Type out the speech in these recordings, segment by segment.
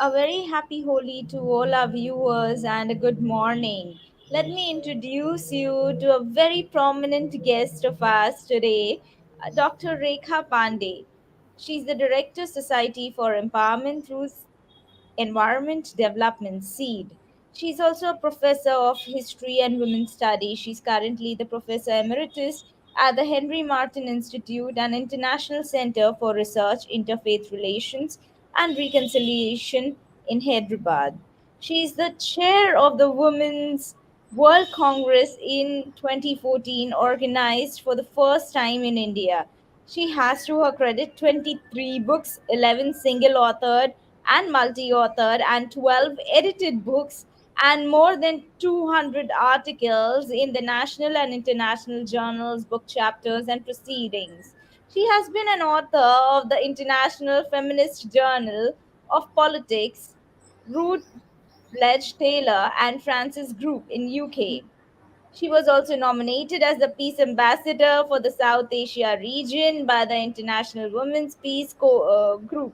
A very happy Holi to all our viewers and a good morning. Let me introduce you to a very prominent guest of ours today, Dr. Rekha Pande. She's the Director, Society for Empowerment through Environment Development SEED. She's also a professor of history and women's studies. She's currently the Professor Emeritus at the Henry Martin Institute and International Center for Research, Interfaith Relations and Reconciliation in Hyderabad. She is the chair of the Women's World Congress in 2014, organized for the first time in India. She has, to her credit, 23 books, 11 single authored and multi authored, and 12 edited books, and more than 200 articles in the national and international journals, book chapters, and proceedings. She has been an author of the International Feminist Journal of Politics, Rout, Taylor, and Francis Group in UK. She was also nominated as the Peace Ambassador for the South Asia region by the International Women's Peace Group,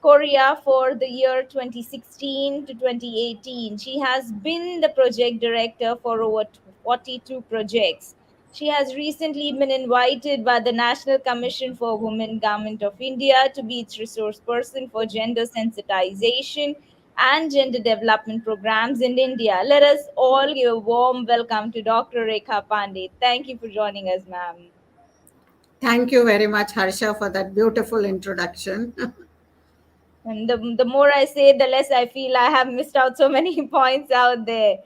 Korea, for the year 2016 to 2018. She has been the project director for over 42 projects. She has recently been invited by the National Commission for Women Government of India to be its resource person for gender sensitization and gender development programs in India. Let us all give a warm welcome to Dr. Rekha Pande. Thank you for joining us, ma'am. Thank you very much, Harsha, for that beautiful introduction. And the more I say, the less I feel I have missed out so many points out there.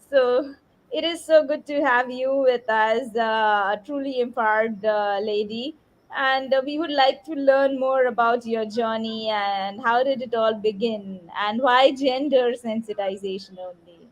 So it is so good to have you with us, a truly empowered lady. And we would like to learn more about your journey and how did it all begin and why gender sensitization only.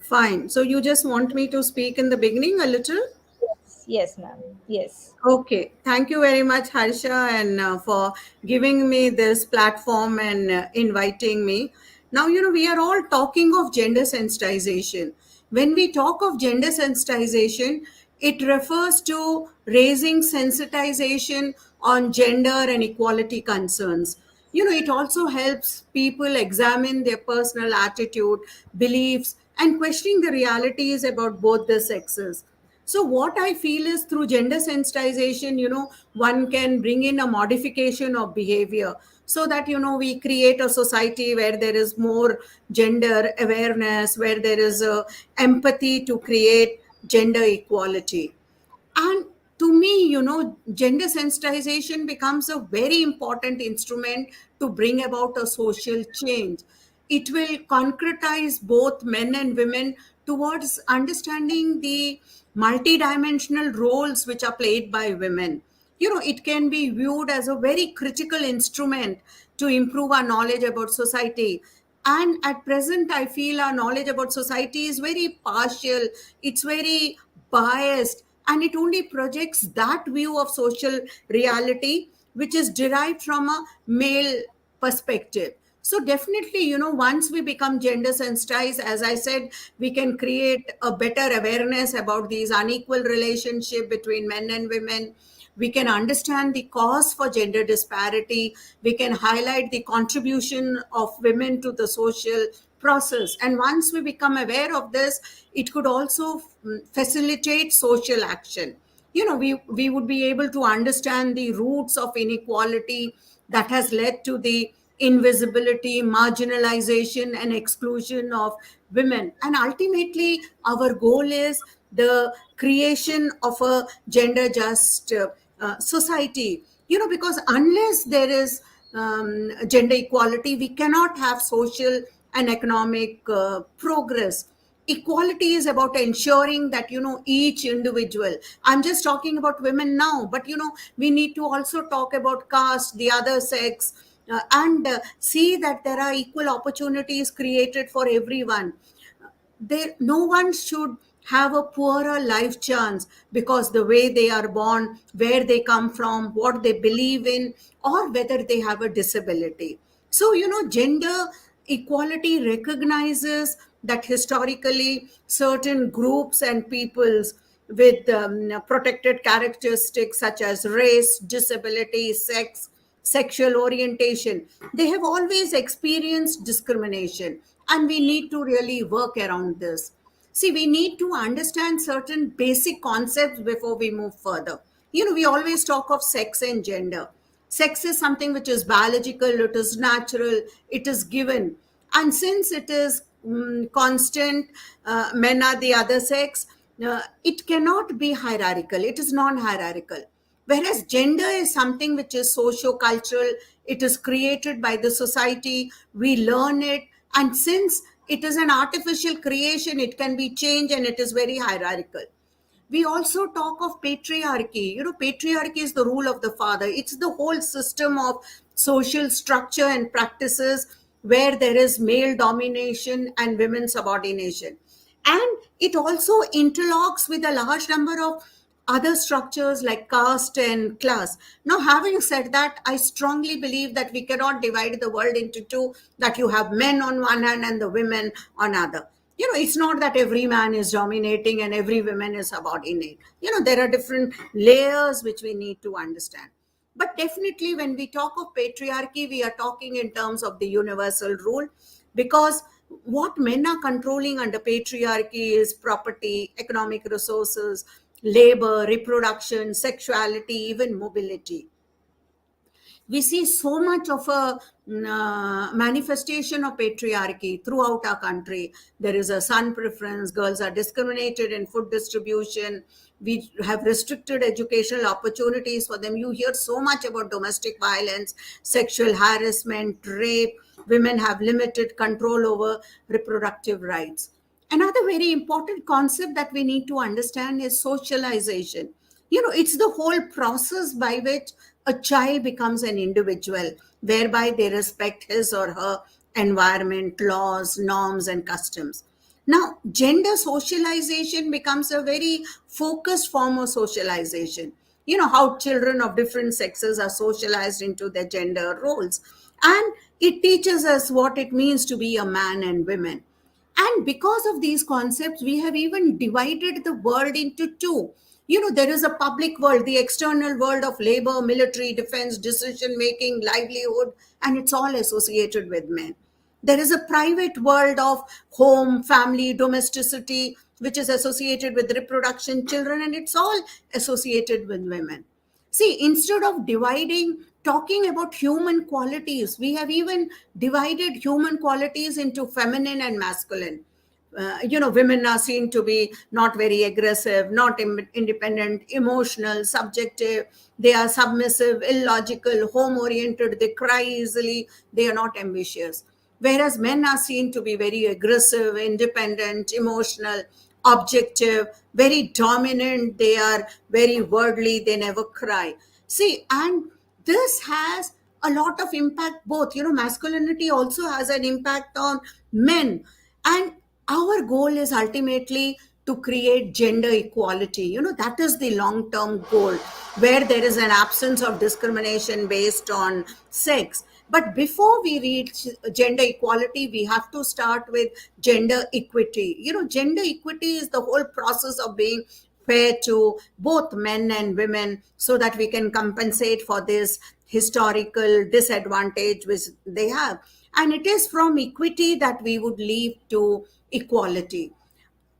Fine. So you just want me to speak in the beginning a little? Yes, yes, ma'am. Yes. Okay. Thank you very much, Harsha, and for giving me this platform and inviting me. Now, we are all talking of gender sensitization. When we talk of gender sensitization, it refers to raising sensitization on gender and equality concerns. It also helps people examine their personal attitude, beliefs, and questioning the realities about both the sexes. So what I feel is through gender sensitization, one can bring in a modification of behavior so that, we create a society where there is more gender awareness, where there is a empathy to create gender equality. And to me, gender sensitization becomes a very important instrument to bring about a social change. It will concretize both men and women towards understanding the multidimensional roles which are played by women. It can be viewed as a very critical instrument to improve our knowledge about society. And at present, I feel our knowledge about society is very partial, it's very biased, and it only projects that view of social reality which is derived from a male perspective. So definitely, once we become gender sensitized, as I said, we can create a better awareness about these unequal relationship between men and women. We can understand the cause for gender disparity. We can highlight the contribution of women to the social process. And once we become aware of this, it could also facilitate social action. We would be able to understand the roots of inequality that has led to the invisibility, marginalization, and exclusion of women. And ultimately, our goal is the creation of a gender just society. Because unless there is gender equality, we cannot have social and economic progress. Equality is about ensuring that each individual, I'm just talking about women now, but we need to also talk about caste, the other sex, and see that there are equal opportunities created for everyone. No one should have a poorer life chance because the way they are born, where they come from, what they believe in, or whether they have a disability. So gender equality recognizes that historically certain groups and peoples with protected characteristics such as race, disability, sex, sexual orientation, they have always experienced discrimination, and we need to really work around this. See, we need to understand certain basic concepts before we move further. We always talk of sex and gender. Sex is something which is biological, it is natural, it is given. And since it is constant, men are the other sex, it cannot be hierarchical, it is non hierarchical. Whereas gender is something which is socio cultural, it is created by the society, we learn it, and since it is an artificial creation, it can be changed and it is very hierarchical. We also talk of patriarchy. Patriarchy is the rule of the father. It's the whole system of social structure and practices where there is male domination and women subordination. And it also interlocks with a large number of other structures like caste and class. Now, having said that, I strongly believe that we cannot divide the world into two, that you have men on one hand and the women on other. It's not that every man is dominating and every woman is subordinate. There are different layers which we need to understand. But definitely, when we talk of patriarchy, we are talking in terms of the universal rule, because what men are controlling under patriarchy is property, economic resources, labor, reproduction, sexuality, even mobility. We see so much of a manifestation of patriarchy throughout our country. There is a son preference, girls are discriminated in food distribution, we have restricted educational opportunities for them. You hear so much about domestic violence, sexual harassment, rape. Women have limited control over reproductive rights. Another very important concept that we need to understand is socialization. It's the whole process by which a child becomes an individual, whereby they respect his or her environment, laws, norms, and customs. Now, gender socialization becomes a very focused form of socialization. How children of different sexes are socialized into their gender roles. And it teaches us what it means to be a man and women. And because of these concepts, we have even divided the world into two. There is a public world, the external world of labor, military, defense, decision making, livelihood, and it's all associated with men. There is a private world of home, family, domesticity, which is associated with reproduction, children, and it's all associated with women. See, instead of dividing, talking about human qualities, we have even divided human qualities into feminine and masculine. Women are seen to be not very aggressive, not independent, emotional, subjective. They are submissive, illogical, home oriented. They cry easily. They are not ambitious. Whereas men are seen to be very aggressive, independent, emotional, objective, very dominant. They are very worldly. They never cry. See, and this has a lot of impact both. Masculinity also has an impact on men. And our goal is ultimately to create gender equality. That is the long term goal, where there is an absence of discrimination based on sex. But before we reach gender equality, we have to start with gender equity. Gender equity is the whole process of being fair to both men and women, so that we can compensate for this historical disadvantage which they have. And it is from equity that we would lead to equality.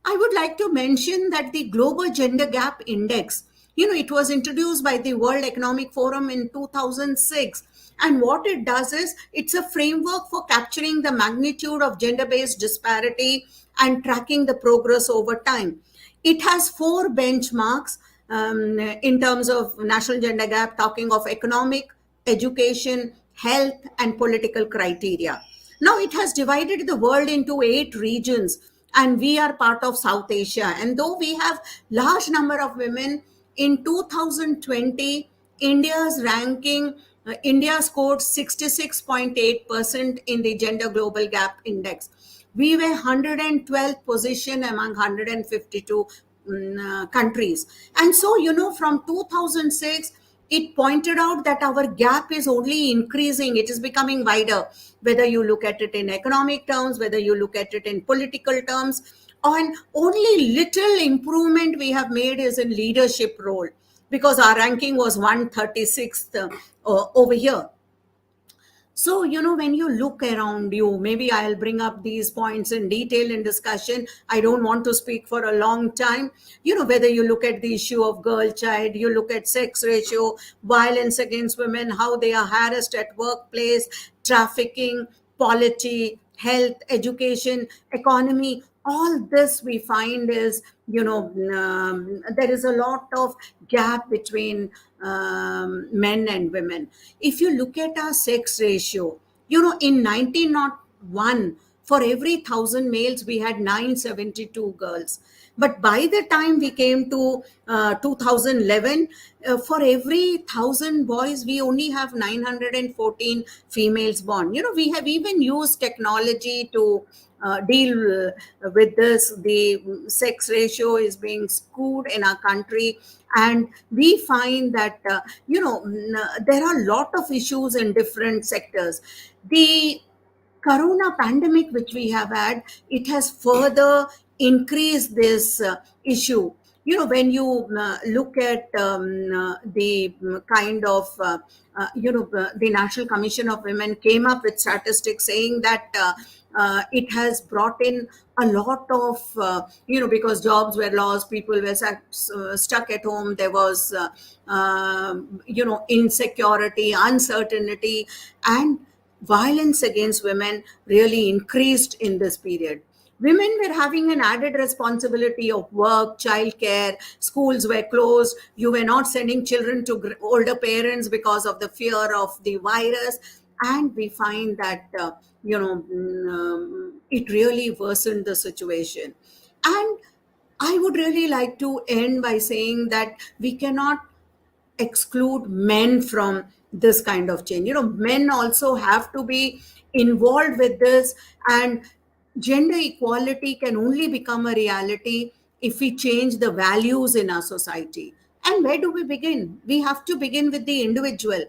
I would like to mention that the Global Gender Gap Index, it was introduced by the World Economic Forum in 2006. And what it does is, it's a framework for capturing the magnitude of gender based disparity and tracking the progress over time. It has four benchmarks in terms of national gender gap, talking of economic, education, health, and political criteria. Now, it has divided the world into 8 regions, and we are part of South Asia. And though we have large number of women, in 2020, India's ranking, India scored 66.8% in the Gender Global Gap Index. We were 112th position among 152 countries. And so, from 2006, it pointed out that our gap is only increasing. It is becoming wider, whether you look at it in economic terms, whether you look at it in political terms. And only little improvement we have made is in leadership role. because our ranking was 136th over here. So, when you look around you, maybe I'll bring up these points in detail in discussion. I don't want to speak for a long time. Whether you look at the issue of girl child, you look at sex ratio, violence against women, how they are harassed at workplace, trafficking, polity, health, education, economy, all this we find is, there is a lot of gap between men and women. If you look at our sex ratio, in 1901, for every 1,000 males, we had 972 girls. But by the time we came to 2011, for every 1,000 boys, we only have 914 females born. We have even used technology to deal with this. The sex ratio is being skewed in our country, and we find that there are a lot of issues in different sectors. The corona pandemic which we have had, it has further increased this issue. When you look at the kind of the National Commission of Women came up with statistics saying that it has brought in a lot of because jobs were lost, people were stuck at home, there was insecurity, uncertainty, and violence against women really increased in this period. Women were having an added responsibility of work, childcare, schools were closed, you were not sending children to older parents because of the fear of the virus. And we find that, it really worsened the situation. And I would really like to end by saying that we cannot exclude men from this kind of change. Men also have to be involved with this, and gender equality can only become a reality if we change the values in our society. And where do we begin? We have to begin with the individual.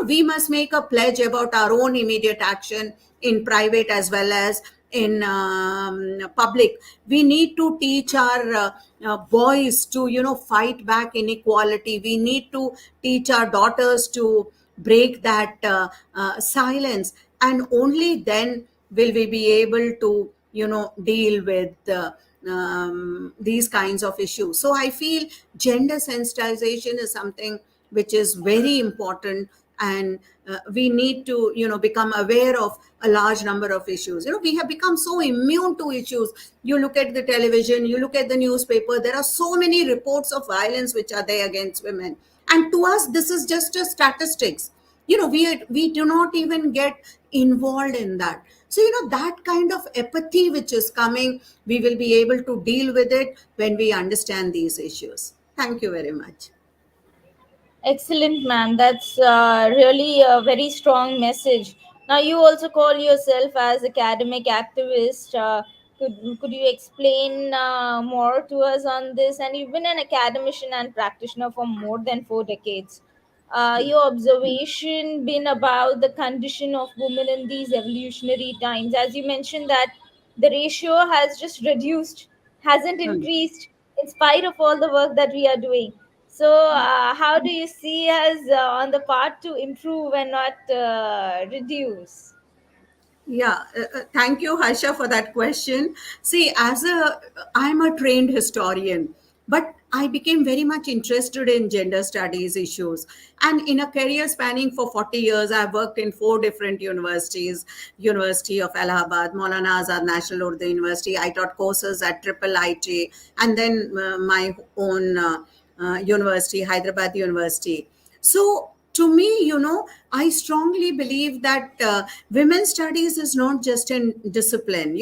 We must make a pledge about our own immediate action in private as well as in public. We need to teach our boys to fight back inequality. We need to teach our daughters to break that silence, and only then will we be able to deal with these kinds of issues. So I feel gender sensitization is something which is very important, and we need to become aware of a large number of issues. We have become so immune to issues. You look at the television, you look at the newspaper, there are so many reports of violence which are there against women, and to us this is just a statistics. We do not even get involved in that. So that kind of apathy which is coming, we will be able to deal with it when we understand these issues. Thank you very much. Excellent, man. That's really a very strong message. Now, you also call yourself as academic activist. Could you explain more to us on this? And you've been an academician and practitioner for more than 4 decades. Your observation been about the condition of women in these evolutionary times? As you mentioned that the ratio has just reduced, hasn't Hmm. increased in spite of all the work that we are doing. So, how do you see us on the path to improve and not reduce? Yeah, thank you, Harsha, for that question. See, I'm a trained historian, but I became very much interested in gender studies issues. And in a career spanning for 40 years, I've worked in 4 different universities: University of Allahabad, Maulana Azad National Urdu University. I taught courses at Triple IT, and then my own university, Hyderabad University. So, to me, I strongly believe that women's studies is not just in discipline.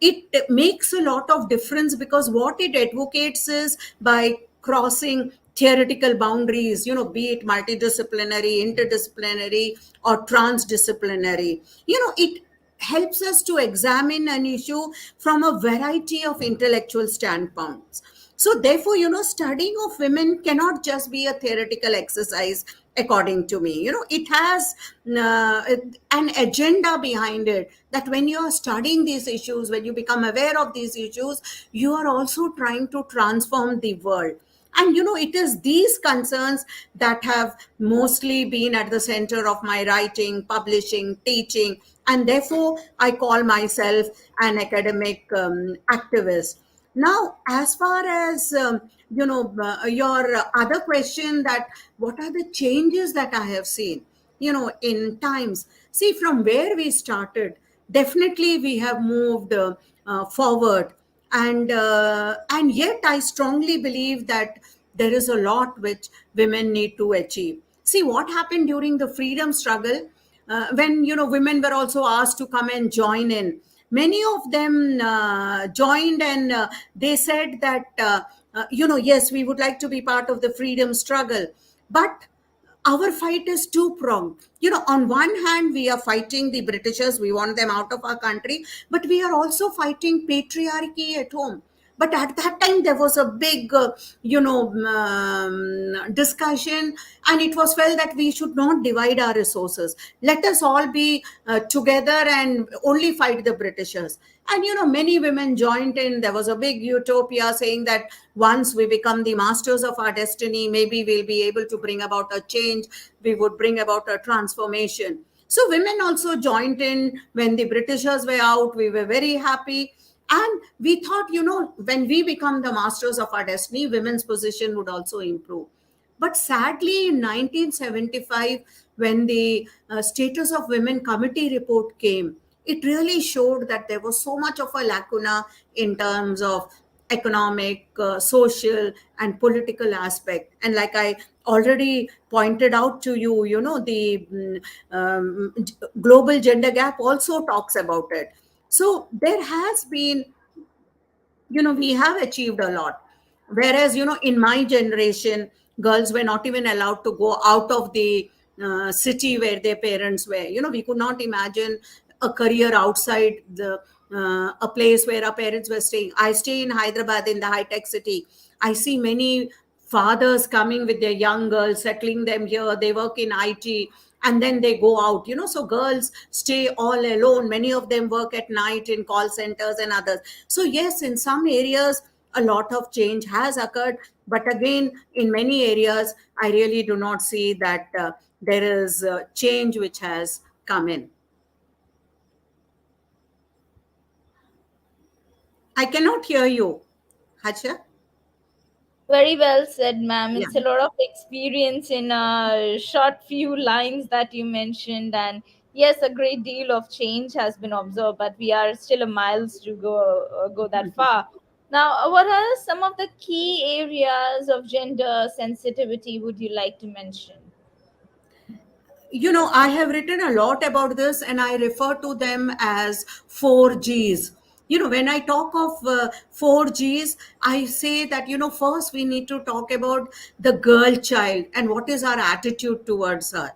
It makes a lot of difference, because what it advocates is by crossing theoretical boundaries, be it multidisciplinary, interdisciplinary, or transdisciplinary. It helps us to examine an issue from a variety of intellectual standpoints. So therefore, studying of women cannot just be a theoretical exercise, according to me. It has an agenda behind it, that when you are studying these issues, when you become aware of these issues, you are also trying to transform the world. And it is these concerns that have mostly been at the center of my writing, publishing, teaching, and therefore I call myself an academic activist. Now, as far as your other question, that what are the changes that I have seen, in times. See, from where we started, definitely we have moved forward, and yet I strongly believe that there is a lot which women need to achieve. See what happened during the freedom struggle, when women were also asked to come and join in. Many of them joined, and they said that yes, we would like to be part of the freedom struggle, but our fight is two pronged. On one hand, we are fighting the Britishers, we want them out of our country, but we are also fighting patriarchy at home. But at that time, there was a big, discussion, and it was felt that we should not divide our resources. Let us all be together and only fight the Britishers. And many women joined in. There was a big utopia saying that once we become the masters of our destiny, maybe we'll be able to bring about a change, we would bring about a transformation. So women also joined in. When the Britishers were out, we were very happy. And we thought, when we become the masters of our destiny, women's position would also improve. But sadly, in 1975, when the Status of Women Committee report came, it really showed that there was so much of a lacuna in terms of economic, social, and political aspect. And like I already pointed out to you, the global gender gap also talks about it. So there has been, we have achieved a lot. Whereas, in my generation, girls were not even allowed to go out of the city where their parents were. We could not imagine a career outside a place where our parents were staying. I stay in Hyderabad, in the high tech city. I see many fathers coming with their young girls, settling them here. They work in IT, and then they go out. So girls stay all alone. Many of them work at night in call centers and others. So yes, in some areas a lot of change has occurred, but again, in many areas I really do not see that there is change which has come in. I cannot hear you, Hacha. Very well said, ma'am. Yeah. It's a lot of experience in a short few lines that you mentioned, and yes, a great deal of change has been observed, but we are still a miles to go that far. Now, what are some of the key areas of gender sensitivity would you like to mention? I have written a lot about this, and I refer to them as 4Gs. When I talk of 4Gs, I say that, first we need to talk about the girl child and what is our attitude towards her.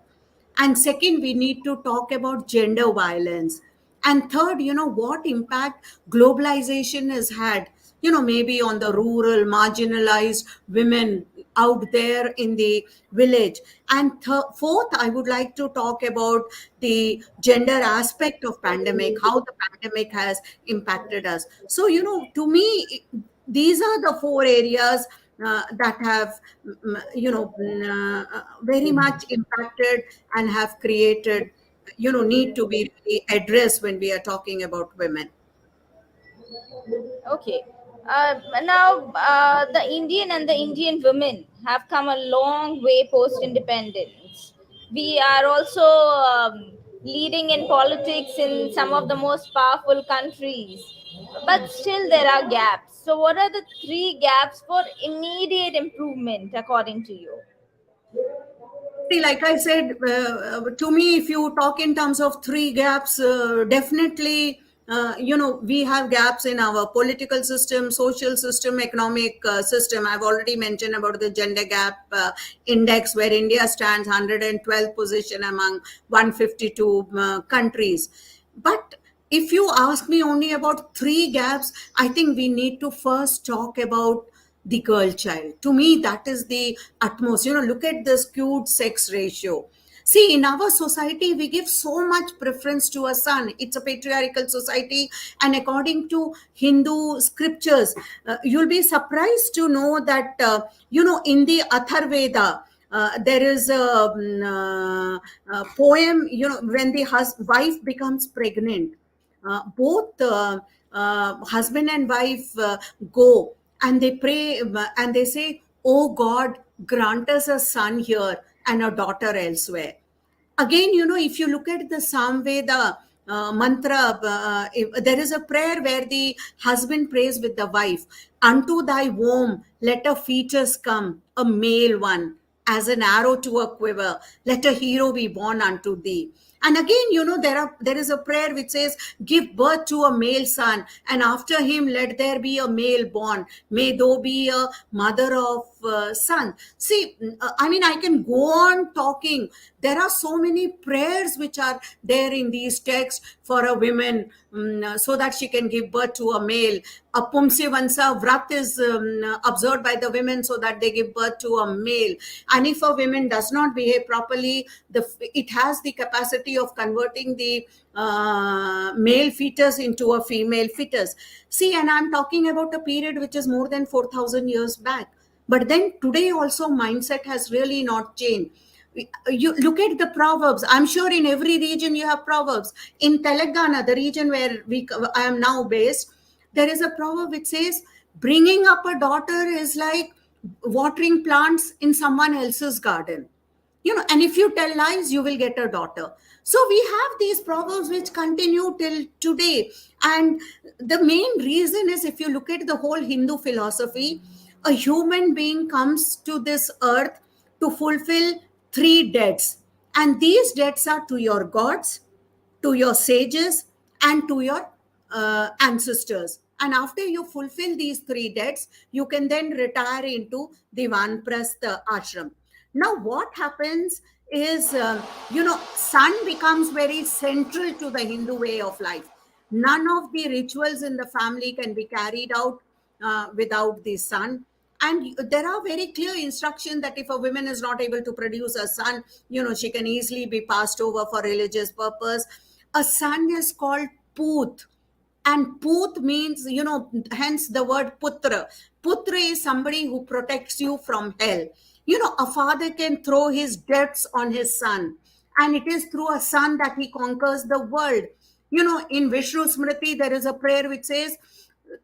And second, we need to talk about gender violence. And third, what impact globalization has had, maybe on the rural, marginalized women out there in the village. And fourth, I would like to talk about the gender aspect of pandemic, how the pandemic has impacted us. So, to me, these are the four areas that have, very much impacted and have created, need to be really addressed when we are talking about women. Okay. Now, the Indian and the Indian women have come a long way post independence. We are also leading in politics in some of the most powerful countries, but still there are gaps. So, what are the three gaps for immediate improvement, according to you? See, like I said, to me, if you talk in terms of three gaps, definitely, we have gaps in our political system, social system, economic system. I've already mentioned about the gender gap index, where India stands 112th position among 152 countries. But if you ask me only about three gaps, I think we need to first talk about the girl child. To me, that is the utmost. Look at the skewed sex ratio. See, in our society, we give so much preference to a son. It's a patriarchal society, and according to Hindu scriptures, you'll be surprised to know that in the Atharveda, there is a poem. When the wife becomes pregnant, both husband and wife go and they pray, and they say, "Oh God, grant us a son here and a daughter elsewhere." Again, if you look at the Samveda mantra, there is a prayer where the husband prays with the wife: "Unto thy womb let a fetus come, a male one, as an arrow to a quiver, let a hero be born unto thee." And again, there is a prayer which says, "Give birth to a male son, and after him let there be a male born. May thou be a mother of son." See, I mean, I can go on talking. There are so many prayers which are there in these texts for a woman, so that she can give birth to a male. Apumsivansa vrat is observed by the women so that they give birth to a male. And if a woman does not behave properly, it has the capacity of converting the male fetus into a female fetus. See, and I'm talking about a period which is more than 4,000 years back. But then today also mindset has really not changed. You look at the proverbs. I'm sure in every region you have proverbs. In Telangana, the region where I am now based, there is a proverb which says, "Bringing up a daughter is like watering plants in someone else's garden." And if you tell lies, you will get a daughter. So we have these proverbs which continue till today. And the main reason is, if you look at the whole Hindu philosophy, a human being comes to this earth to fulfill three debts. And these debts are to your gods, to your sages, and to your ancestors. And after you fulfill these three debts, you can then retire into the Vanprastha ashram. Now, what happens is, sun becomes very central to the Hindu way of life. None of the rituals in the family can be carried out without the sun. And there are very clear instructions that if a woman is not able to produce a son, she can easily be passed over for religious purpose. A son is called Pooth, and Pooth means, hence the word Putra. Putra is somebody who protects you from hell. A father can throw his debts on his son, and it is through a son that he conquers the world. In Vishnu Smriti, there is a prayer which says,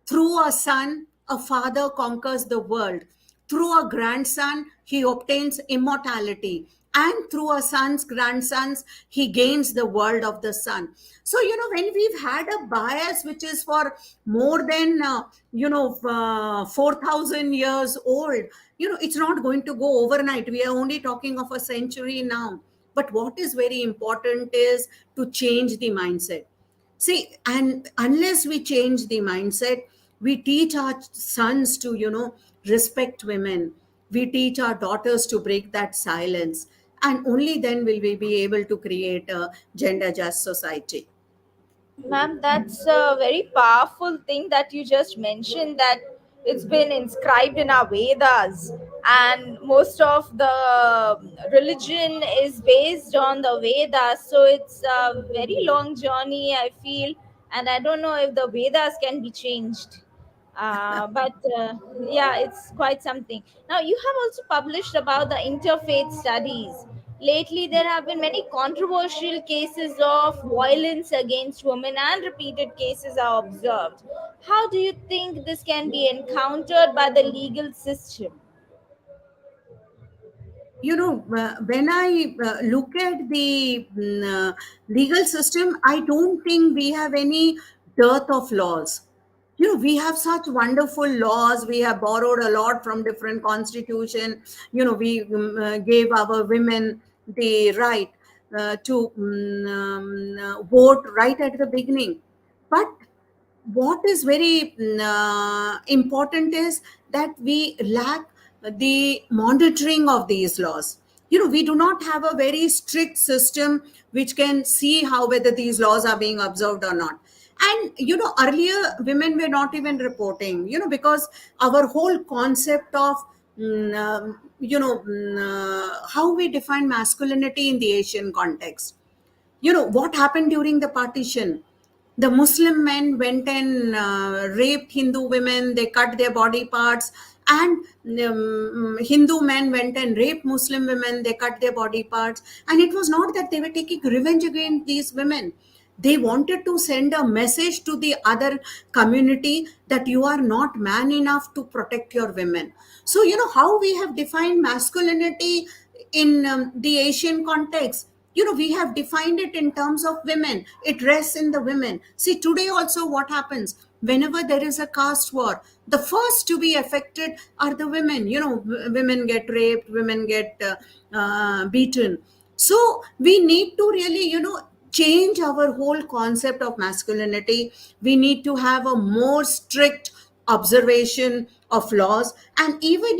"Through a son, a father conquers the world. Through a grandson, he obtains immortality. And through a son's grandsons, he gains the world of the son." So, when we've had a bias which is for more than, 4,000 years old, it's not going to go overnight. We are only talking of a century now. But what is very important is to change the mindset. See, and unless we change the mindset, we teach our sons to, respect women. We teach our daughters to break that silence. And only then will we be able to create a gender just society. Ma'am, that's a very powerful thing that you just mentioned, that it's been inscribed in our Vedas, and most of the religion is based on the Vedas. So it's a very long journey, I feel, and I don't know if the Vedas can be changed. But yeah, it's quite something. Now, you have also published about the interfaith studies. Lately, there have been many controversial cases of violence against women, and repeated cases are observed. How do you think this can be encountered by the legal system? When I look at the legal system, I don't think we have any dearth of laws. We have such wonderful laws. We have borrowed a lot from different constitution. We gave our women the right to vote right at the beginning. But what is very important is that we lack the monitoring of these laws. We do not have a very strict system which can see how whether these laws are being observed or not. And earlier women were not even reporting, because our whole concept of how we define masculinity in the Asian context. What happened during the partition? The Muslim men went and raped Hindu women, they cut their body parts, and Hindu men went and raped Muslim women, they cut their body parts. And it was not that they were taking revenge against these women. They wanted to send a message to the other community that you are not man enough to protect your women. So, how we have defined masculinity in the Asian context. We have defined it in terms of women. It rests in the women. See, today also, what happens whenever there is a caste war, the first to be affected are the women. Women get raped, women get beaten. So we need to really, change our whole concept of masculinity. We need to have a more strict observation of laws. And even,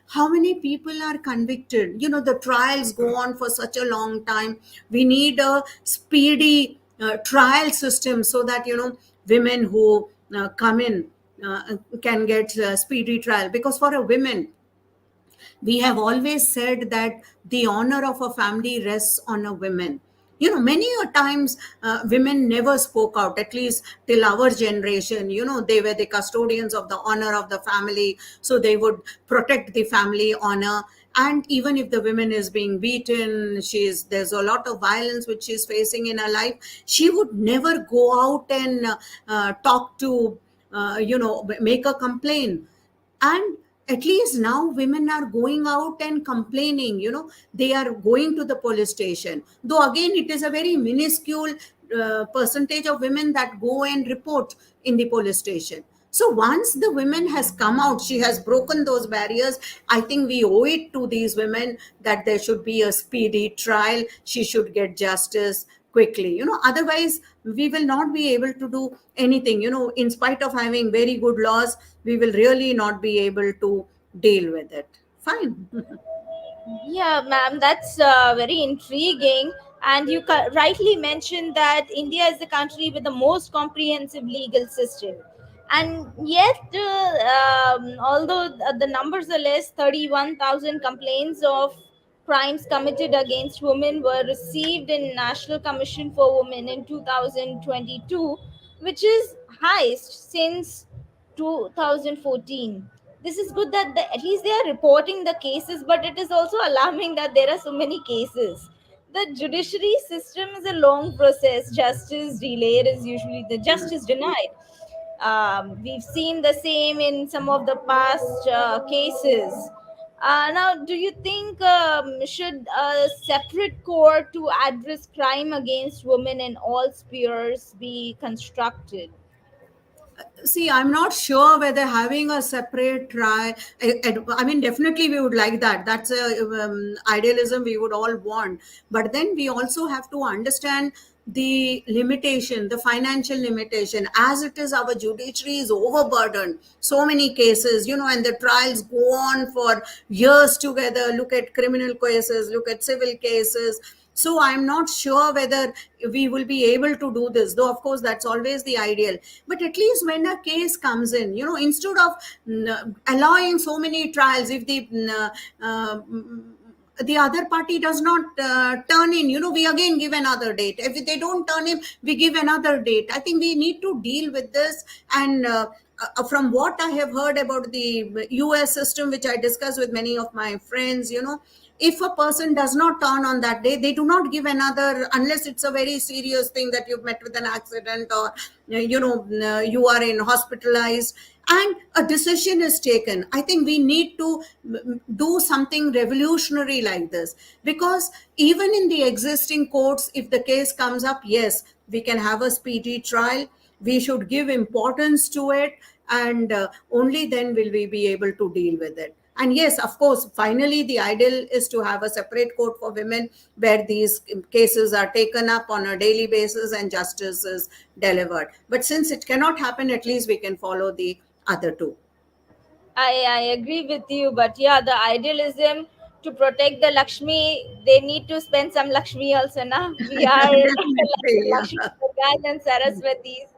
how many people are convicted. The trials go on for such a long time. We need a speedy trial system, so that, women who come in can get speedy trial. Because for a woman, we have always said that the honor of a family rests on a woman. Many a times women never spoke out, at least till our generation. They were the custodians of the honor of the family, so they would protect the family honor. And even if the woman is being beaten, there's a lot of violence which she's facing in her life, she would never go out and talk to, make a complaint. And at least now women are going out and complaining. They are going to the police station, though again it is a very minuscule percentage of women that go and report in the police station. So once the woman has come out, she has broken those barriers. I think we owe it to these women that there should be a speedy trial. She should get justice quickly. Otherwise we will not be able to do anything. In spite of having very good laws, we will really not be able to deal with it. Fine. Yeah, ma'am, that's very intriguing. And you rightly mentioned that India is the country with the most comprehensive legal system. And yet, although the numbers are less, 31,000 complaints of crimes committed against women were received in National Commission for Women in 2022, which is highest since 2014. This is good that at least they are reporting the cases, but it is also alarming that there are so many cases. The judiciary system is a long process. Justice delayed is usually the justice denied. We've seen the same in some of the past cases. Now, do you think should a separate court to address crime against women in all spheres be constructed? See, I'm not sure whether having a separate trial. I mean, definitely we would like that. That's a idealism we would all want. But then we also have to understand the limitation, the financial limitation. As it is, our judiciary is overburdened. So many cases, and the trials go on for years together. Look at criminal cases, look at civil cases. So I'm not sure whether we will be able to do this, though of course that's always the ideal. But at least when a case comes in, instead of allowing so many trials, if the other party does not turn in, we again give another date. If they don't turn in, we give another date. I think we need to deal with this. And from what I have heard about the US system, which I discussed with many of my friends, if a person does not turn on that day, they do not give another, unless it's a very serious thing that you've met with an accident, or you are in hospitalized and a decision is taken. I think we need to do something revolutionary like this, because even in the existing courts, if the case comes up, yes, we can have a speedy trial. We should give importance to it, and only then will we be able to deal with it. And yes, of course, finally the ideal is to have a separate court for women, where these cases are taken up on a daily basis and justice is delivered. But since it cannot happen, at least we can follow the other two. I agree with you, but yeah, the idealism to protect the Lakshmi, they need to spend some Lakshmi also, na? We are like Definitely, the Lakshmi yeah. Durgas and Saraswatis,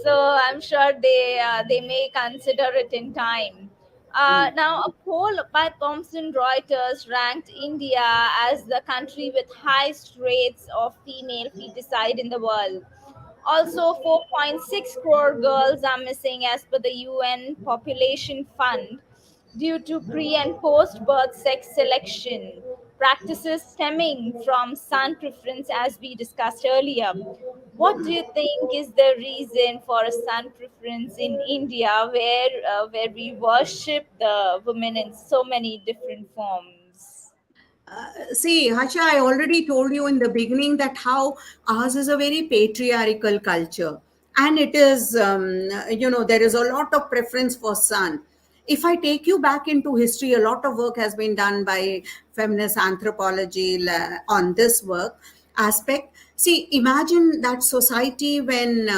so I'm sure they may consider it in time. Now, a poll by Thomson Reuters ranked India as the country with highest rates of female feticide in the world. Also, 4.6 crore girls are missing as per the UN Population Fund due to pre and post birth sex selection practices stemming from sun preference, as we discussed earlier. What do you think is the reason for a sun preference in India, where we worship the women in so many different forms? See, Hasha, I already told you in the beginning that how ours is a very patriarchal culture. And it is, there is a lot of preference for son. If I take you back into history, a lot of work has been done by feminist anthropology on this work aspect. See, imagine that society when,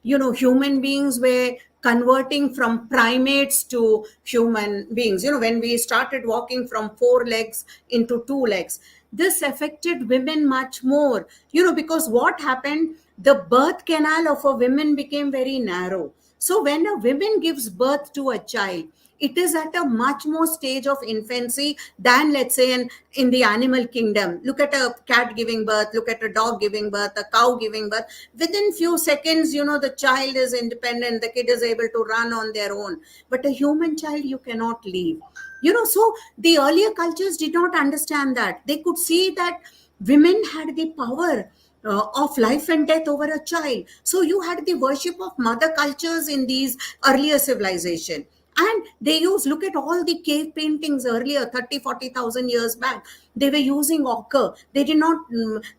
human beings were converting from primates to human beings. When we started walking from four legs into two legs, this affected women much more, because what happened, the birth canal of a woman became very narrow. So when a woman gives birth to a child, it is at a much more stage of infancy than, let's say, in the animal kingdom. Look at a cat giving birth, look at a dog giving birth, a cow giving birth. Within few seconds, the child is independent, the kid is able to run on their own. But a human child, you cannot leave. So the earlier cultures did not understand that. They could see that women had the power of life and death over a child. So you had the worship of mother cultures in these earlier civilization. And they use, look at all the cave paintings earlier, 30, 40,000 years back. They were using ochre. They did not,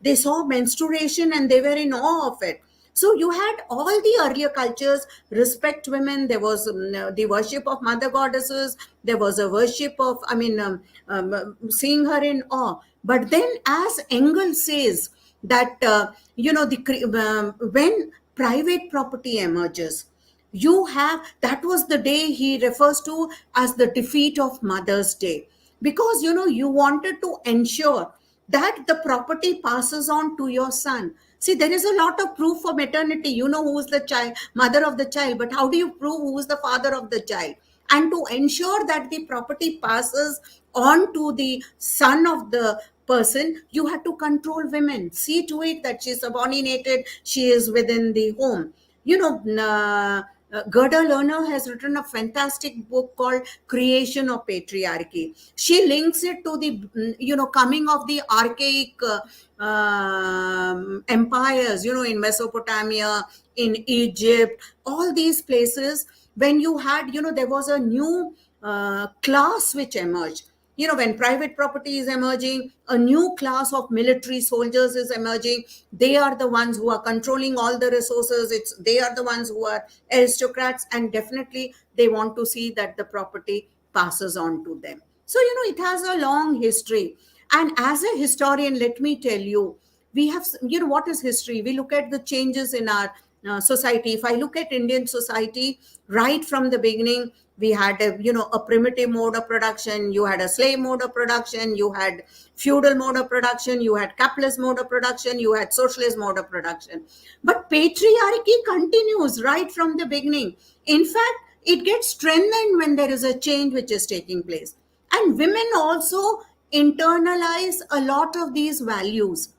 they saw menstruation and they were in awe of it. So you had all the earlier cultures respect women. There was the worship of mother goddesses. There was a worship of, seeing her in awe. But then, as Engels says, that when private property emerges, you have, that was the day he refers to as the defeat of Mother's Day, because you wanted to ensure that the property passes on to your son. See, there is a lot of proof for maternity. You know who is the child, mother of the child, but how do you prove who is the father of the child? And to ensure that the property passes on to the son of the person, you had to control women, see to it that she is subordinated, she is within the home. Gerda Lerner has written a fantastic book called Creation of Patriarchy. She links it to the, coming of the archaic empires, in Mesopotamia, in Egypt, all these places. When you had, there was a new class which emerged. When private property is emerging, a new class of military soldiers is emerging. They are the ones who are controlling all the resources. They are the ones who are aristocrats, and definitely they want to see that the property passes on to them. So it has a long history. And as a historian, let me tell you, we have, what is history? We look at the changes in our society. If I look at Indian society, right from the beginning, we had a primitive mode of production, you had a slave mode of production, you had feudal mode of production, you had capitalist mode of production, you had socialist mode of production. But patriarchy continues right from the beginning. In fact, it gets strengthened when there is a change which is taking place. And women also internalize a lot of these values.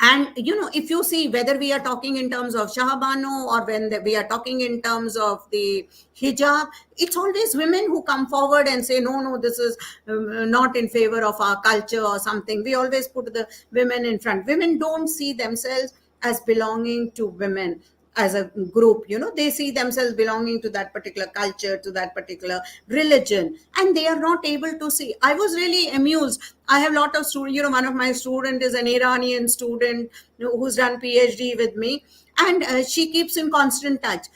And if you see, whether we are talking in terms of Shahabano or when we are talking in terms of the hijab, it's always women who come forward and say, no, no, this is not in favor of our culture or something. We always put the women in front. Women don't see themselves as belonging to women as a group. They see themselves belonging to that particular culture, to that particular religion, and they are not able to see. I was really amused. I have a lot of students. One of my student is an Iranian student who's done PhD with me, and she keeps in constant touch.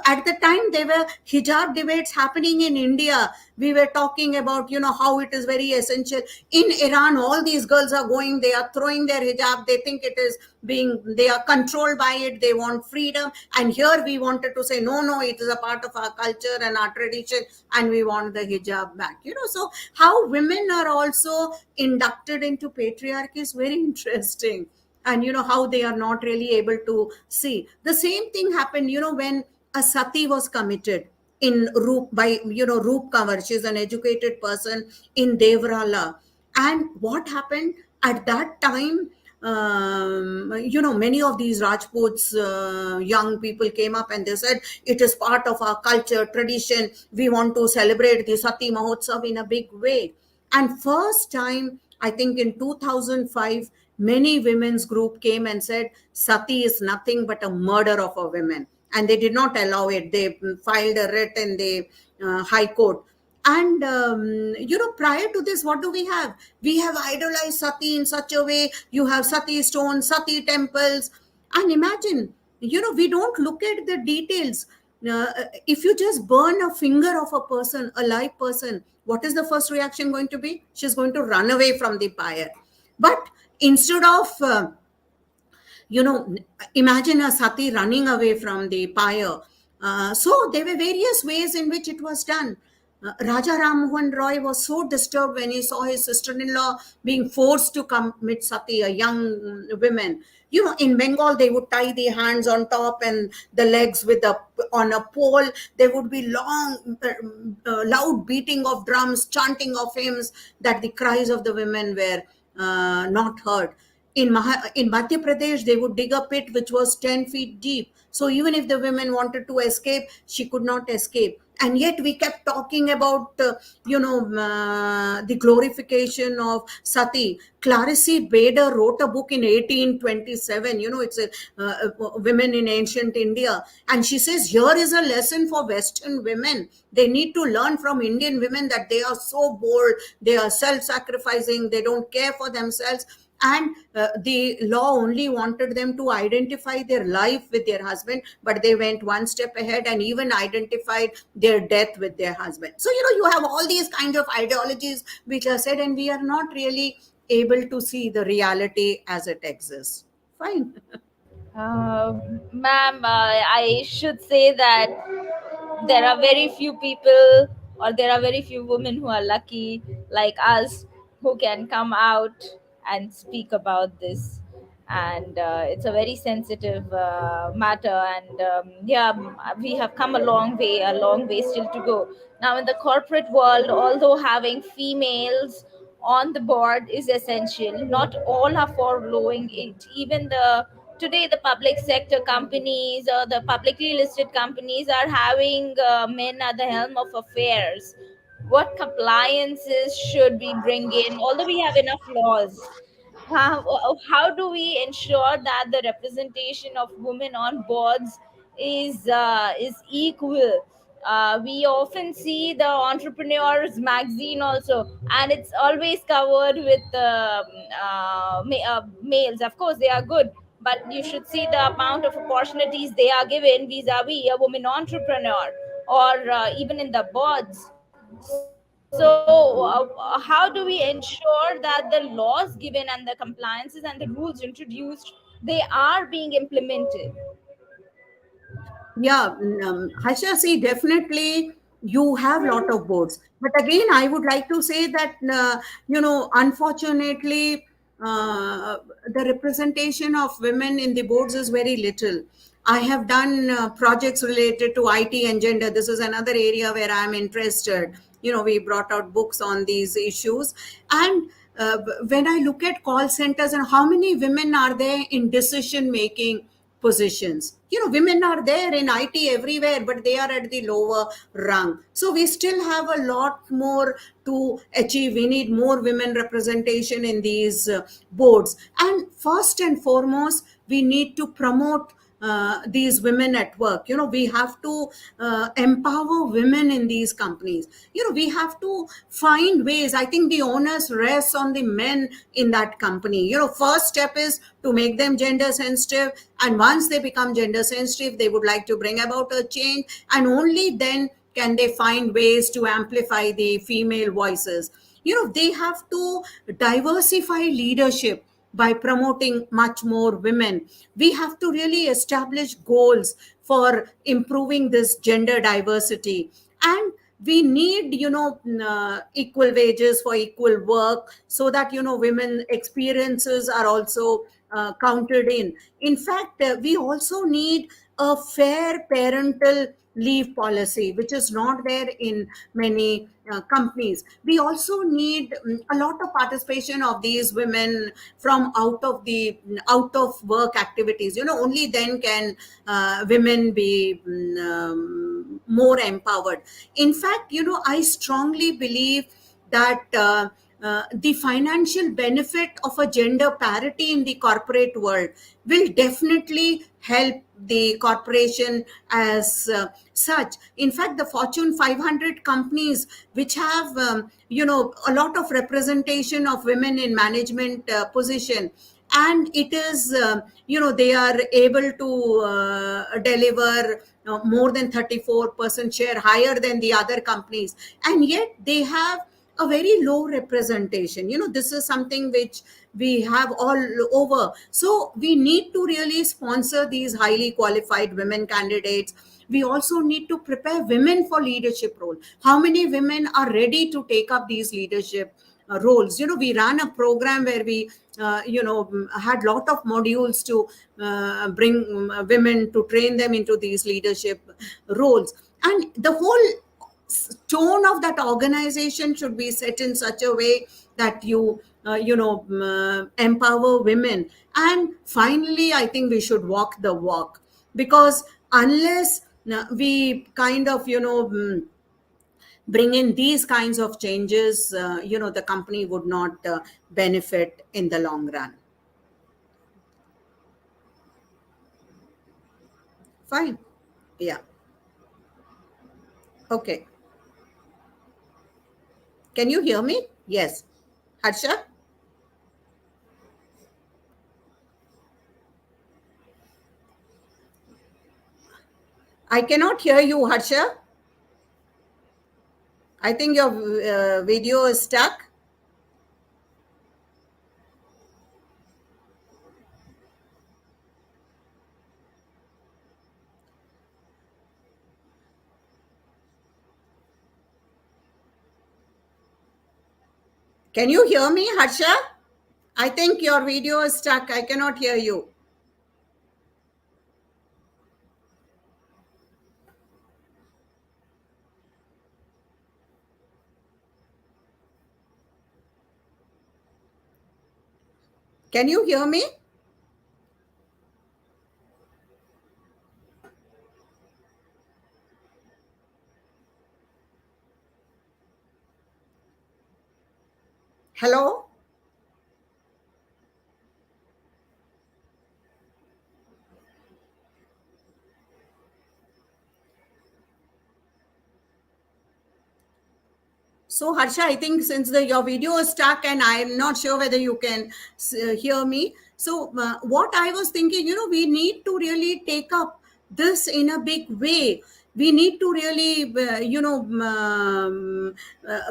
At the time there were hijab debates happening in India, we were talking about how it is very essential. In Iran, all these girls are going, they are throwing their hijab, they think it is being, they are controlled by it, they want freedom. And here we wanted to say, no, no, it is a part of our culture and our tradition, and we want the hijab back. So how women are also inducted into patriarchy is very interesting. And how they are not really able to see. The same thing happened when a sati was committed. in Roop by Roop Kanwar. She's an educated person in Devrala. And what happened at that time? Many of these Rajputs, young people came up and they said it is part of our culture, tradition. We want to celebrate the Sati Mahotsav in a big way. And first time, I think in 2005, many women's group came and said Sati is nothing but a murder of a woman, and they did not allow it. They filed a writ in the High Court. And prior to this, what do we have? We have idolized Sati in such a way. You have Sati stones, Sati temples, and imagine, we don't look at the details. If you just burn a finger of a person, a live person, what is the first reaction going to be? She's going to run away from the pyre. But instead of you know imagine a sati running away from the pyre. So there were various ways in which it was done. Raja Ram Mohan Roy was so disturbed when he saw his sister-in-law being forced to commit sati, a young woman. In Bengal, they would tie the hands on top and the legs on a pole. There would be long, loud beating of drums, chanting of hymns, that the cries of the women were not heard. In Madhya Pradesh, they would dig a pit which was 10 feet deep. So even if the women wanted to escape, she could not escape. And yet we kept talking about, the glorification of Sati. Clarice Bader wrote a book in 1827. It's women in ancient India. And she says, here is a lesson for Western women. They need to learn from Indian women that they are so bold, they are self-sacrificing, they don't care for themselves. And the law only wanted them to identify their life with their husband, but they went one step ahead and even identified their death with their husband. So you have all these kinds of ideologies which are said, and we are not really able to see the reality as it exists. Fine. Uh, Ma'am, I should say that there are very few people, or there are very few women who are lucky like us, who can come out and speak about this. And it's a very sensitive matter. And yeah, we have come a long way still to go. Now, in the corporate world, although having females on the board is essential, not all are following it. Even the today, the public sector companies or the publicly listed companies are having men at the helm of affairs. What compliances should we bring in, although we have enough laws? How do we ensure that the representation of women on boards is equal? We often see the entrepreneurs magazine also, and it's always covered with males. Of course, they are good, but you should see the amount of opportunities they are given vis-a-vis a woman entrepreneur, or even in the boards. So how do we ensure that the laws given and the compliances and the rules introduced, they are being implemented? Yeah, Harsha, see, definitely you have lot of boards, but again, I would like to say that unfortunately, the representation of women in the boards is very little. I have done projects related to IT and gender. This is another area where I'm interested. We brought out books on these issues, and when I look at call centers and how many women are there in decision making positions. Women are there in IT everywhere, but they are at the lower rung. So we still have a lot more to achieve. We need more women representation in these boards. And first and foremost, we need to promote these women at work. We have to empower women in these companies. We have to find ways. I think the onus rests on the men in that company. First step is to make them gender sensitive, and once they become gender sensitive, they would like to bring about a change, and only then can they find ways to amplify the female voices. They have to diversify leadership by promoting much more women. We have to really establish goals for improving this gender diversity. And we need equal wages for equal work, so that women experiences are also counted in fact, we also need a fair parental leave policy, which is not there in many companies. We also need a lot of participation of these women from out of work activities. Only then can women be more empowered. In fact, I strongly believe that the financial benefit of a gender parity in the corporate world will definitely help the corporation as such. In fact, the Fortune 500 companies which have a lot of representation of women in management position, and it is they are able to deliver more than 34% share, higher than the other companies, and yet they have a very low representation. This is something which we have all over. So we need to really sponsor these highly qualified women candidates. We also need to prepare women for leadership role. How many women are ready to take up these leadership roles? We ran a program where we had lot of modules to bring women, to train them into these leadership roles. And the whole tone of that organization should be set in such a way that you empower women. And finally, I think we should walk the walk, because unless we kind of bring in these kinds of changes, the company would not benefit in the long run. Fine. Yeah. Okay. Can you hear me? Yes. Harsha, I cannot hear you, Harsha. I think your video is stuck. Can you hear me, Harsha? I think your video is stuck. I cannot hear you. Can you hear me? Hello? So, Harsha, I think since your video is stuck and I'm not sure whether you can hear me. So, what I was thinking, we need to really take up this in a big way. We need to really,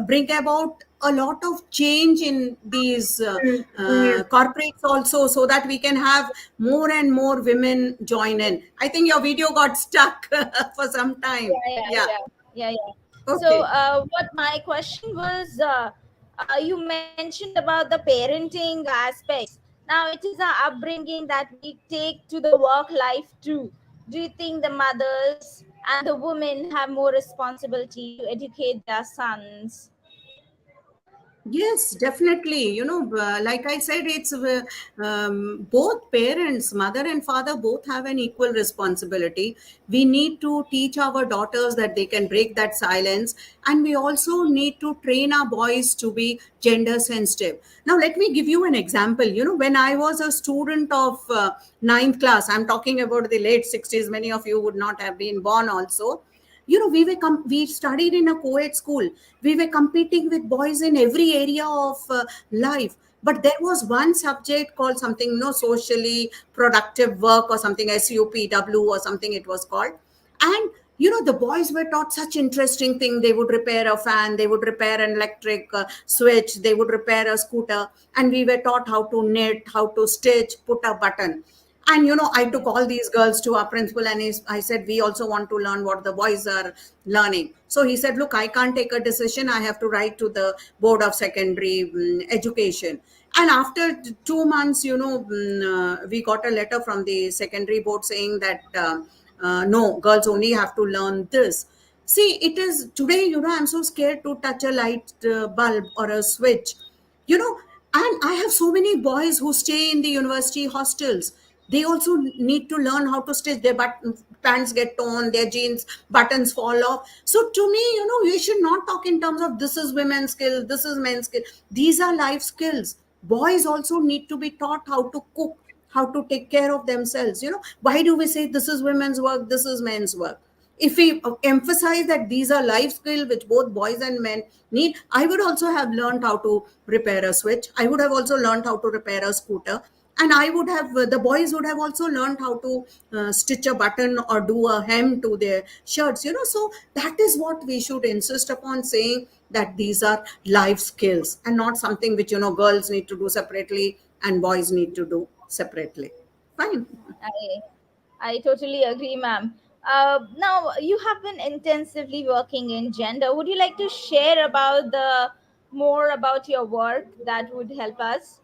bring about a lot of change in these corporates also, so that we can have more and more women join in. I think your video got stuck for some time. Yeah, yeah, Yeah. yeah, yeah, yeah. So, Okay. what my question was, you mentioned about the parenting aspects. Now, it is our upbringing that we take to the work life too. Do you think the mothers and the women have more responsibility to educate their sons? Yes, definitely. Like I said, it's both parents, mother and father, both have an equal responsibility. We need to teach our daughters that they can break that silence. And we also need to train our boys to be gender sensitive. Now, let me give you an example. When I was a student of ninth class, I'm talking about the late 60s, many of you would not have been born also. We studied in a co-ed school. We were competing with boys in every area of life, but there was one subject called something, socially productive work, or something, SUPW or something it was called. And the boys were taught such interesting thing. They would repair a fan, they would repair an electric switch, they would repair a scooter, and we were taught how to knit, how to stitch, put a button. And I took all these girls to our principal, and I said, we also want to learn what the boys are learning. So he said, look, I can't take a decision. I have to write to the board of secondary education. And after 2 months, we got a letter from the secondary board saying that no, girls only have to learn this. See, it is today, I'm so scared to touch a light bulb or a switch, you know and I have so many boys who stay in the university hostels. They also need to learn how to stitch. Their pants get torn, their jeans buttons fall off. So to me, we should not talk in terms of this is women's skill, this is men's skill. These are life skills. Boys also need to be taught how to cook, how to take care of themselves. Why do we say this is women's work, this is men's work? If we emphasize that these are life skills which both boys and men need, I would also have learned how to repair a switch. I would have also learned how to repair a scooter. And I would have, the boys would have also learned how to stitch a button or do a hem to their shirts. So that is what we should insist upon, saying that these are life skills and not something which, girls need to do separately and boys need to do separately. Fine. I I totally agree, ma'am. Now you have been intensively working in gender. Would you like to share about the more about your work that would help us?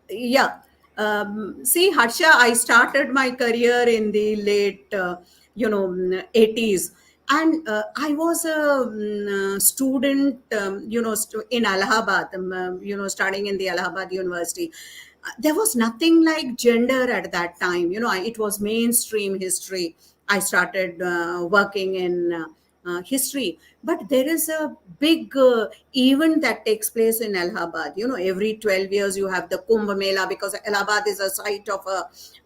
Yeah. See, Harsha, I started my career in the late 80s. And I was a student, in Allahabad, studying in the Allahabad University. There was nothing like gender at that time. It was mainstream history. I started working in history. But there is a big event that takes place in Allahabad. Every 12 years you have the Kumbh Mela, because Allahabad is a site of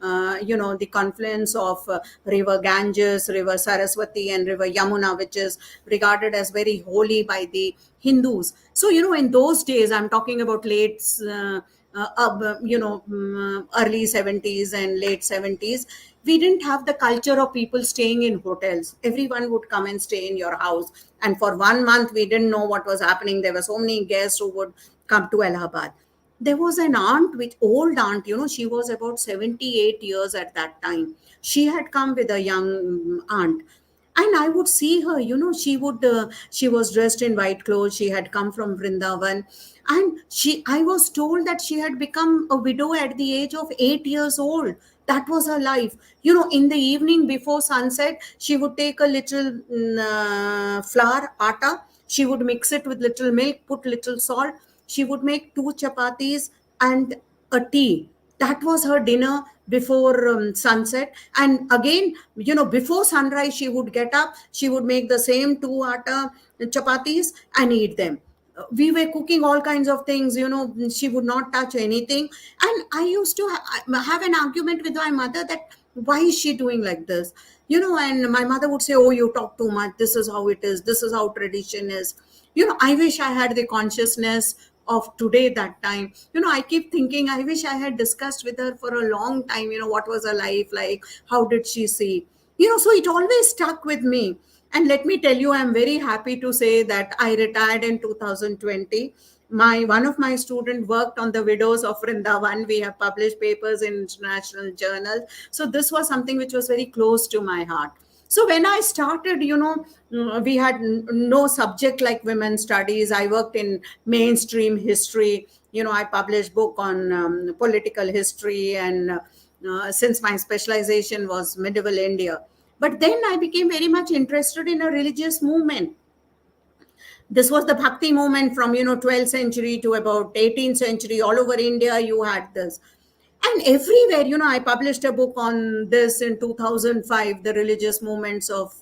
the confluence of river Ganges, river Saraswati, and river Yamuna, which is regarded as very holy by the Hindus. So, in those days, I'm talking about early 70s and late 70s, we didn't have the culture of people staying in hotels. Everyone would come and stay in your house. And for 1 month, we didn't know what was happening. There were so many guests who would come to Allahabad. There was an aunt, which old aunt, she was about 78 years at that time. She had come with a young aunt. And I would see her, she was dressed in white clothes. She had come from Vrindavan. And I was told that she had become a widow at the age of 8 years old. That was her life. In the evening before sunset, she would take a little flour, atta. She would mix it with little milk, put little salt. She would make two chapatis and a tea. That was her dinner before sunset. And again, before sunrise, she would get up. She would make the same two atta chapatis and eat them. We were cooking all kinds of things. She would not touch anything. And I used to have an argument with my mother that why is she doing like this? And my mother would say, oh, you talk too much, this is how it is, this is how tradition is. I wish I had the consciousness of today that time. I keep thinking, I wish I had discussed with her for a long time, what was her life like, how did she see, so it always stuck with me. And let me tell you, I'm very happy to say that I retired in 2020. One of my students worked on the widows of Vrindavan. We have published papers in international journals. So this was something which was very close to my heart. So when I started, we had no subject like women's studies. I worked in mainstream history. I published book on political history, and since my specialization was medieval India. But then I became very much interested in a religious movement. This was the Bhakti movement from 12th century to about 18th century. All over India you had this. And everywhere, I published a book on this in 2005, the religious movements of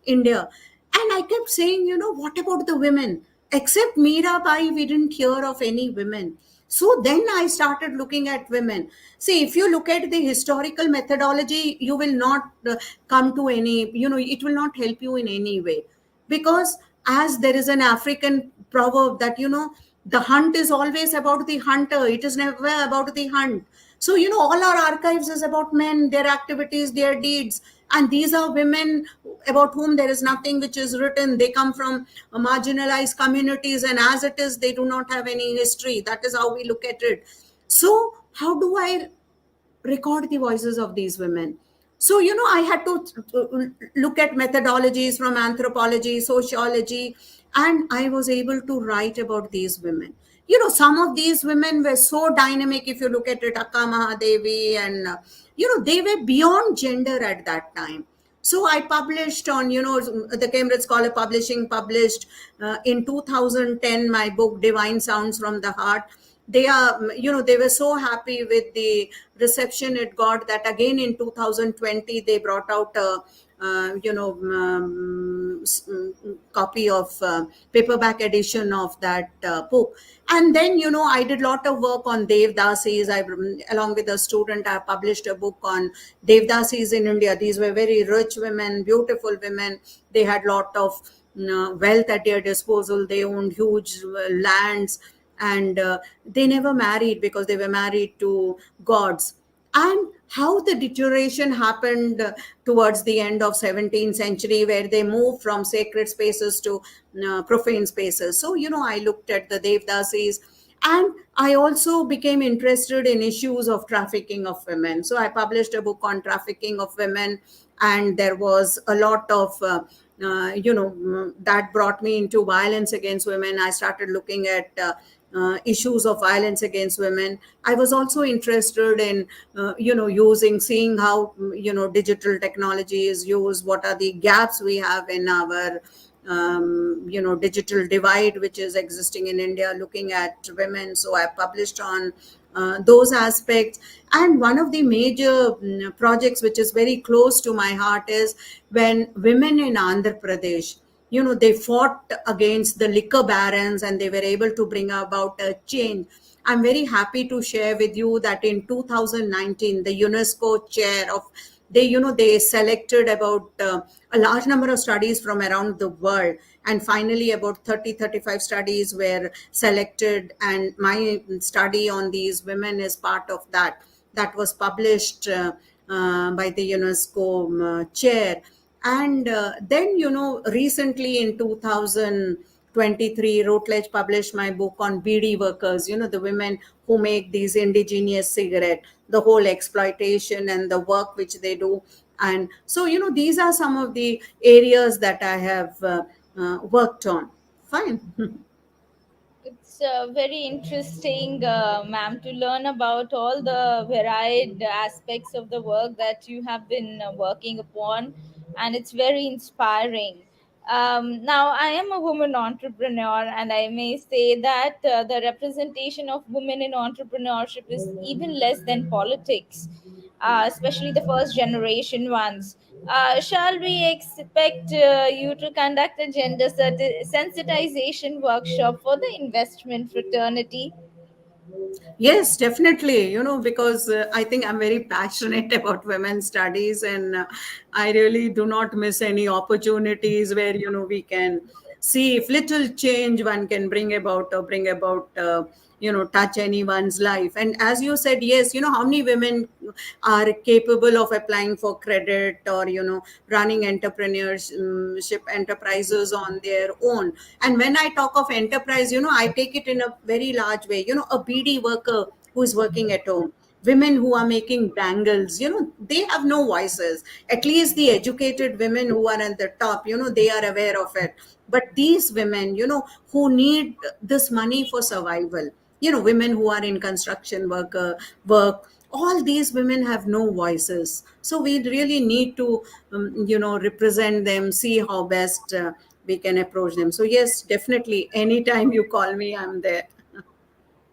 India. And I kept saying, what about the women? Except Mirabai, we didn't hear of any women. So then I started looking at women. See, if you look at the historical methodology, you will not come to any, it will not help you in any way. Because as there is an African proverb that, the hunt is always about the hunter, it is never about the hunt. So, all our archives is about men, their activities, their deeds. And these are women about whom there is nothing which is written. They come from marginalized communities, and as it is, they do not have any history. That is how we look at it. So, how do I record the voices of these women? So, I had to look at methodologies from anthropology, sociology, and I was able to write about these women. some of these women were so dynamic. If you look at it, Akka Mahadevi, and they were beyond gender at that time. So I published on, the Cambridge Scholar Publishing published in 2010 my book Divine Sounds from the Heart. They were so happy with the reception it got, that again in 2020 they brought out a copy of paperback edition of that book. And then I did a lot of work on Devdasis. Along with a student, I published a book on Devdasis in India. These were very rich women, beautiful women. They had lot of wealth at their disposal. They owned huge lands, and they never married because they were married to gods. And how the deterioration happened towards the end of 17th century, where they moved from sacred spaces to profane spaces. So I looked at the Devdasis, and I also became interested in issues of trafficking of women. So I published a book on trafficking of women, and there was a lot of that brought me into violence against women. I started looking at issues of violence against women. I was also interested in seeing how digital technology is used, what are the gaps we have in our digital divide which is existing in India, looking at women. So I published on those aspects. And one of the major projects which is very close to my heart is when women in Andhra Pradesh, they fought against the liquor barons, and they were able to bring about a change. I'm very happy to share with you that in 2019 the UNESCO chair of, they selected about a large number of studies from around the world, and finally about 35 studies were selected, and my study on these women is part of that was published by the UNESCO chair. And then, recently in 2023, Routledge published my book on BD workers, the women who make these indigenous cigarette, the whole exploitation and the work which they do. And so, these are some of the areas that I have worked on. Fine. It's very interesting, ma'am, to learn about all the varied aspects of the work that you have been working upon, and it's very inspiring. Now, I am a woman entrepreneur, and I may say that the representation of women in entrepreneurship is even less than politics, especially the first generation ones. Shall we expect you to conduct a gender sensitization workshop for the investment fraternity? Yes, definitely. Because I think I'm very passionate about women's studies, and I really do not miss any opportunities where, we can see if little change one can bring about, touch anyone's life. And as you said, yes, how many women are capable of applying for credit, or, running entrepreneurship enterprises on their own. And when I talk of enterprise, I take it in a very large way. A BD worker who is working at home, women who are making bangles, they have no voices. At least the educated women who are at the top, they are aware of it. But these women, who need this money for survival, women who are in construction work, all these women have no voices. So we really need to represent them, see how best we can approach them. So yes, definitely, anytime you call me, I'm there.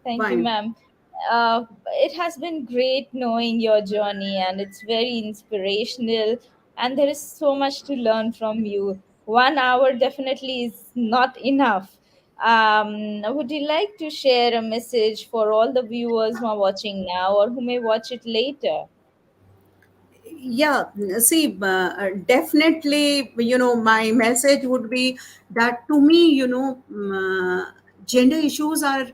Thank you, Fine. ma'am. It has been great knowing your journey, and it's very inspirational. And there is so much to learn from you. 1 hour definitely is not enough. Would you like to share a message for all the viewers who are watching now or who may watch it later? Yeah, see, definitely, my message would be that, to me, gender issues are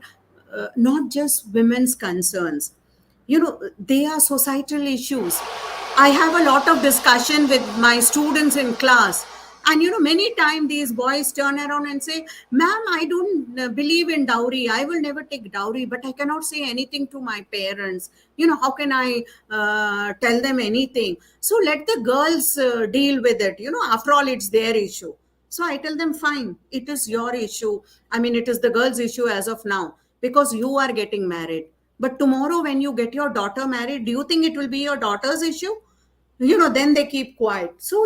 not just women's concerns. They are societal issues. I have a lot of discussion with my students in class, and many times these boys turn around and say, "Ma'am, I don't believe in dowry. I will never take dowry, but I cannot say anything to my parents. How can I tell them anything? So let the girls deal with it. After all, it's their issue." So I tell them, fine, it is your issue. I mean, it is the girl's issue as of now, because you are getting married. But tomorrow, when you get your daughter married, do you think it will be your daughter's issue? Then they keep quiet. So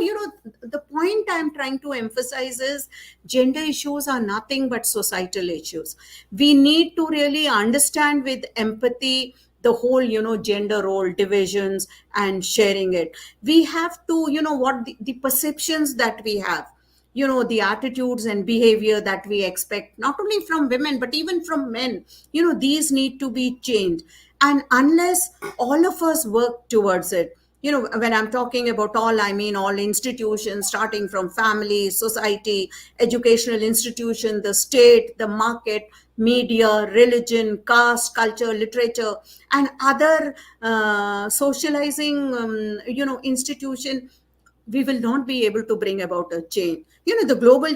the point I'm trying to emphasize is gender issues are nothing but societal issues. We need to really understand with empathy the whole gender role divisions and sharing it. We have to what the perceptions that we have, the attitudes and behavior that we expect not only from women but even from men, these need to be changed. And unless all of us work towards it, when I'm talking about all, I mean all institutions, starting from family, society, educational institution, the state, the market, media, religion, caste, culture, literature, and other socializing institution, we will not be able to bring about a change. The global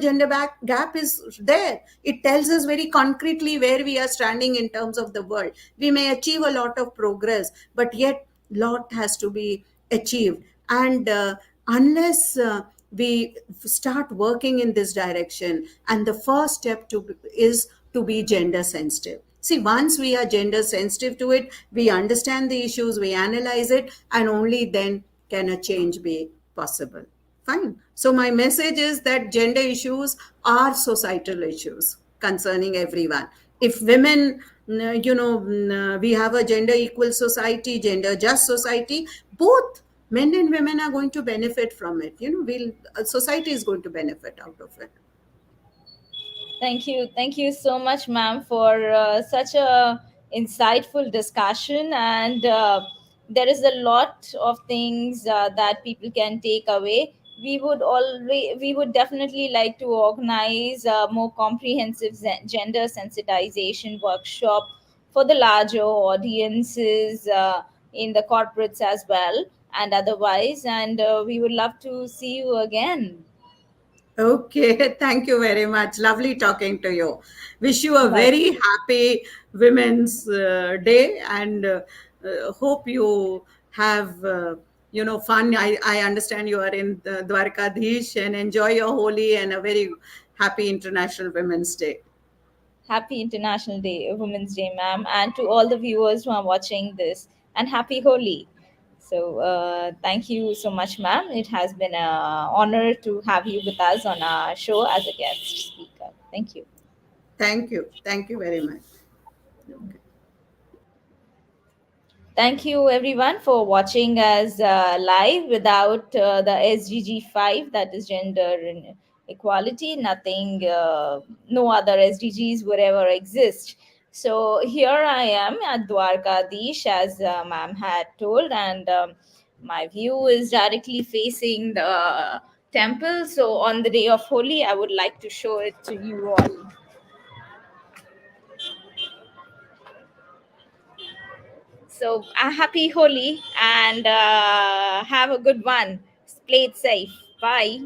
gap is there. It tells us very concretely where we are standing in terms of the world. We may achieve a lot of progress, but yet lot has to be achieved. And unless we start working in this direction, and the first step is to be gender sensitive. See, once we are gender sensitive to it, we understand the issues, we analyze it, and only then can a change be possible. Fine. So, my message is that gender issues are societal issues concerning everyone. If women, we have a gender equal society, gender just society, both men and women are going to benefit from it. Society is going to benefit out of it. Thank you. Thank you so much, ma'am, for such a insightful discussion. And there is a lot of things that people can take away. We would definitely like to organize a more comprehensive gender sensitization workshop for the larger audiences in the corporates as well and otherwise. And we would love to see you again. Okay, thank you very much. Lovely talking to you. Wish you a Bye. very happy Women's Day, and hope you have fun. I understand you are in Dwarkadhish, and enjoy your Holi and a very happy International Women's Day. Happy International Day, Women's Day, ma'am, and to all the viewers who are watching this, and happy Holi. So, thank you so much, ma'am. It has been an honor to have you with us on our show as a guest speaker. Thank you. Thank you. Thank you very much. Okay. Thank you, everyone, for watching us live without the SDG 5, that is gender equality. Nothing, no other SDGs would ever exist. So here I am at Dwarkadish, as ma'am had told, and my view is directly facing the temple. So on the day of Holi, I would like to show it to you all. So, a happy Holi and have a good one. Play it safe. Bye.